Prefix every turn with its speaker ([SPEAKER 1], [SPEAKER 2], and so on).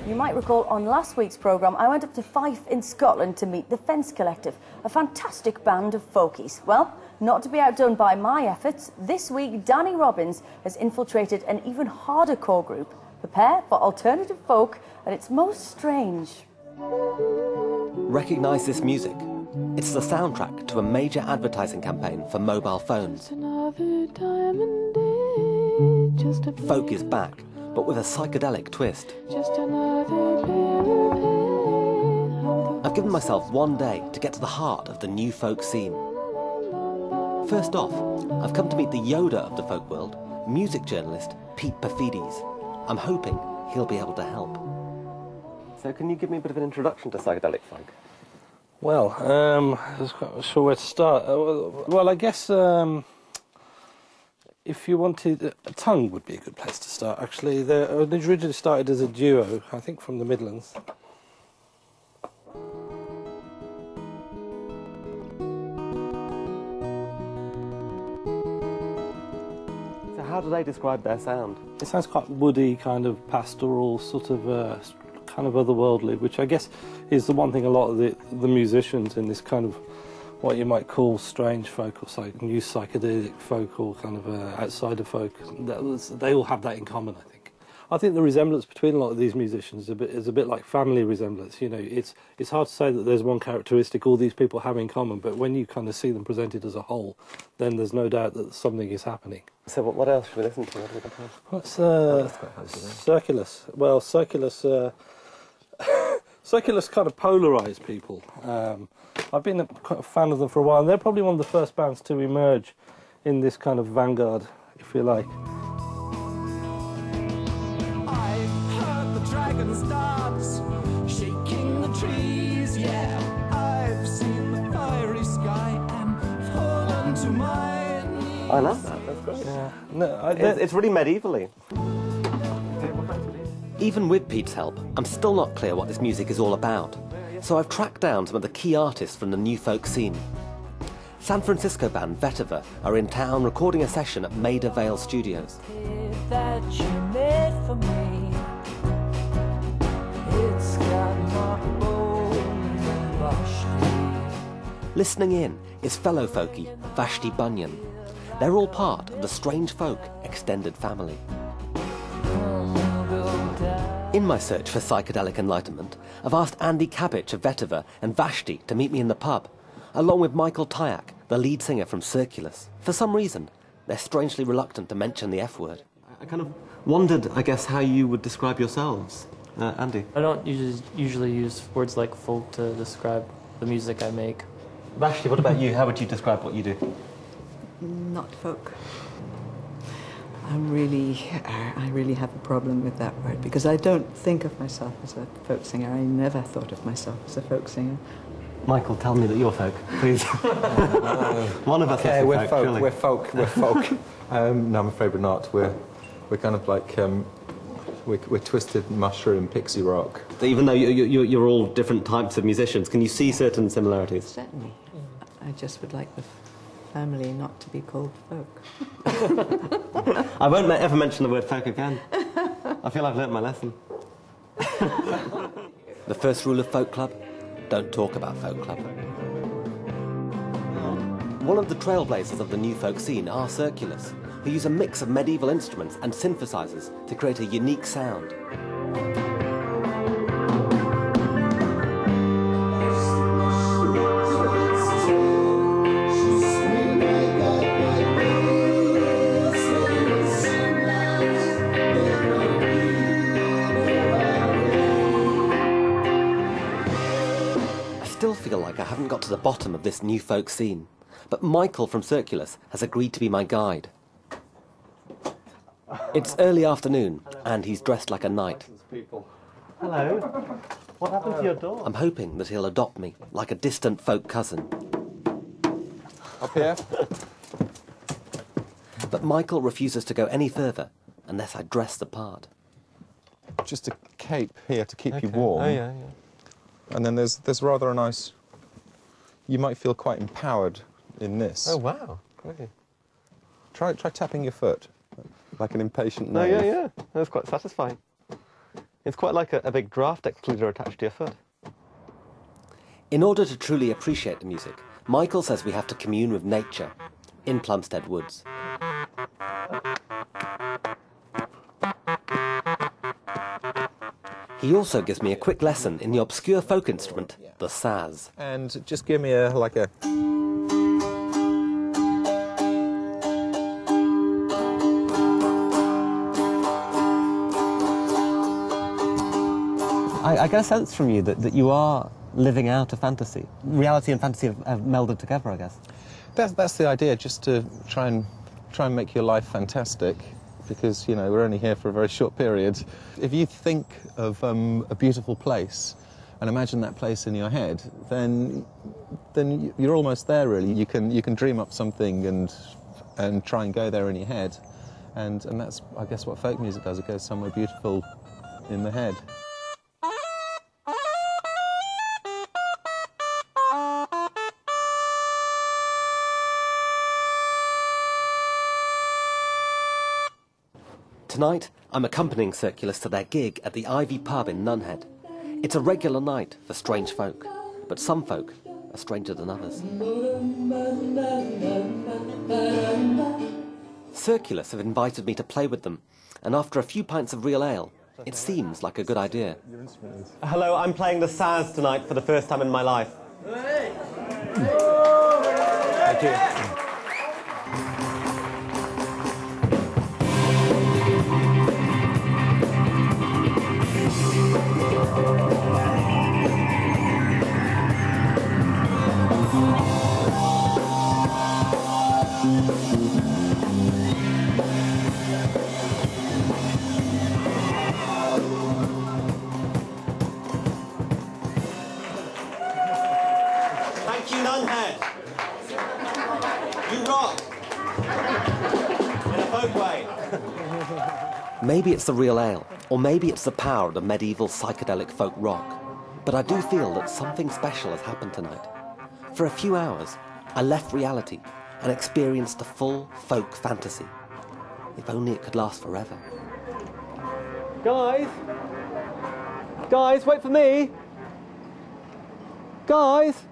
[SPEAKER 1] You might recall on last week's programme I went up to Fife in Scotland to meet the Fence Collective, a fantastic band of folkies. Well, not to be outdone by my efforts, this week Danny Robbins has infiltrated an even harder core group. Prepare for alternative folk at its most strange.
[SPEAKER 2] Recognise this music? It's the soundtrack to a major advertising campaign for mobile phones. Folk is back, but with a psychedelic twist. I've given myself one day to get to the heart of the new folk scene. First off, I've come to meet the Yoda of the folk world, music journalist Pete Perfides. I'm hoping he'll be able to help. So can you give me a bit of an introduction to psychedelic folk?
[SPEAKER 3] Well, I'm not sure where to start. Well, I guess if you wanted... Tunng would be a good place to start, actually. They originally started as a duo, I think from the Midlands.
[SPEAKER 2] So how do they describe their sound?
[SPEAKER 3] It sounds quite woody, kind of pastoral, sort of kind of otherworldly, which I guess is the one thing a lot of the musicians in this kind of what you might call strange folk or new psychedelic folk or kind of outsider folk, they all have that in common, I think. I think the resemblance between a lot of these musicians is a bit like family resemblance. You know, it's hard to say that there's one characteristic all these people have in common, but when you kind of see them presented as a whole, then there's no doubt that something is happening.
[SPEAKER 2] So what else should we listen to?
[SPEAKER 3] What's Circulus? Well, Circulus... Circulus kind of polarised people. I've been quite a fan of them for a while, and they're probably one of the first bands to emerge in this kind of vanguard, if you like.
[SPEAKER 4] I've heard the dragons dance, shaking the trees, yeah. I've seen the fiery sky and fallen to my knees.
[SPEAKER 2] I love that, that's great.
[SPEAKER 3] Yeah. No,
[SPEAKER 2] it's really medievally. Even with Pete's help, I'm still not clear what this music is all about, so I've tracked down some of the key artists from the new folk scene. San Francisco band Vetiver are in town recording a session at Maida Vale Studios.
[SPEAKER 4] That you made for me. It's got my bones and Vashti.
[SPEAKER 2] Listening in is fellow folkie Vashti Bunyan. They're all part of the Strange Folk extended family. In my search for psychedelic enlightenment, I've asked Andy Cabbage of Vetiver and Vashti to meet me in the pub, along with Michael Tyack, the lead singer from Circulus. For some reason, they're strangely reluctant to mention the F word. I kind of wondered, I guess, how you would describe yourselves. Andy?
[SPEAKER 5] I don't usually use words like folk to describe the music I make.
[SPEAKER 2] Vashti, what about you? How would you describe what you do?
[SPEAKER 6] Not folk. I really have a problem with that word, because I don't think of myself as a folk singer. I never thought of myself as a folk singer.
[SPEAKER 2] Michael, tell me that you're folk, please. One of us is
[SPEAKER 7] we're folk,
[SPEAKER 2] surely.
[SPEAKER 7] we're folk. No, I'm afraid we're not. We're kind of like, we're twisted mushroom, pixie rock.
[SPEAKER 2] So even though you're all different types of musicians, can you see certain similarities?
[SPEAKER 6] Certainly. I just would like the family not to be called folk.
[SPEAKER 2] I won't ever mention the word folk again. I feel I've learnt my lesson. The first rule of Folk Club: don't talk about Folk Club. One of the trailblazers of the new folk scene are Circulus, who use a mix of medieval instruments and synthesizers to create a unique sound. I still feel like I haven't got to the bottom of this new folk scene, but Michael from Circulus has agreed to be my guide. It's early afternoon, and he's dressed like a knight. Hello. What happened to your door? I'm hoping that he'll adopt me, like a distant folk cousin.
[SPEAKER 7] Up here?
[SPEAKER 2] But Michael refuses to go any further unless I dress the part.
[SPEAKER 7] Just a cape here to keep you warm.
[SPEAKER 2] Oh, yeah.
[SPEAKER 7] And then there's rather a nice... You might feel quite empowered in this.
[SPEAKER 2] Oh, wow. Great.
[SPEAKER 7] Try tapping your foot, like an impatient
[SPEAKER 2] No,
[SPEAKER 7] knave.
[SPEAKER 2] yeah. That's quite satisfying.
[SPEAKER 8] It's quite like a big draft excluder attached to your foot.
[SPEAKER 2] In order to truly appreciate the music, Michael says we have to commune with nature in Plumstead Woods. He also gives me a quick lesson in the obscure folk instrument, the saz.
[SPEAKER 7] And just give me like a...
[SPEAKER 8] I get a sense from you that you are living out a fantasy. Reality and fantasy have melded together, I guess.
[SPEAKER 7] That's the idea, just to try and make your life fantastic, because, you know, we're only here for a very short period. If you think of a beautiful place and imagine that place in your head, then you're almost there, really. You can dream up something and try and go there in your head, and that's, I guess, what folk music does. It goes somewhere beautiful in the head.
[SPEAKER 2] Tonight, I'm accompanying Circulus to their gig at the Ivy pub in Nunhead. It's a regular night for strange folk, but some folk are stranger than others. Circulus have invited me to play with them, and after a few pints of real ale, it seems like a good idea.
[SPEAKER 8] Hello, I'm playing the saz tonight for the first time in my life. Thank you. Thank you, Nunhead. You rock. In a folk way.
[SPEAKER 2] Maybe it's the real ale, or maybe it's the power of the medieval psychedelic folk rock. But I do feel that something special has happened tonight. For a few hours, I left reality and experienced the full folk fantasy. If only it could last forever.
[SPEAKER 8] Guys! Guys, wait for me! Guys!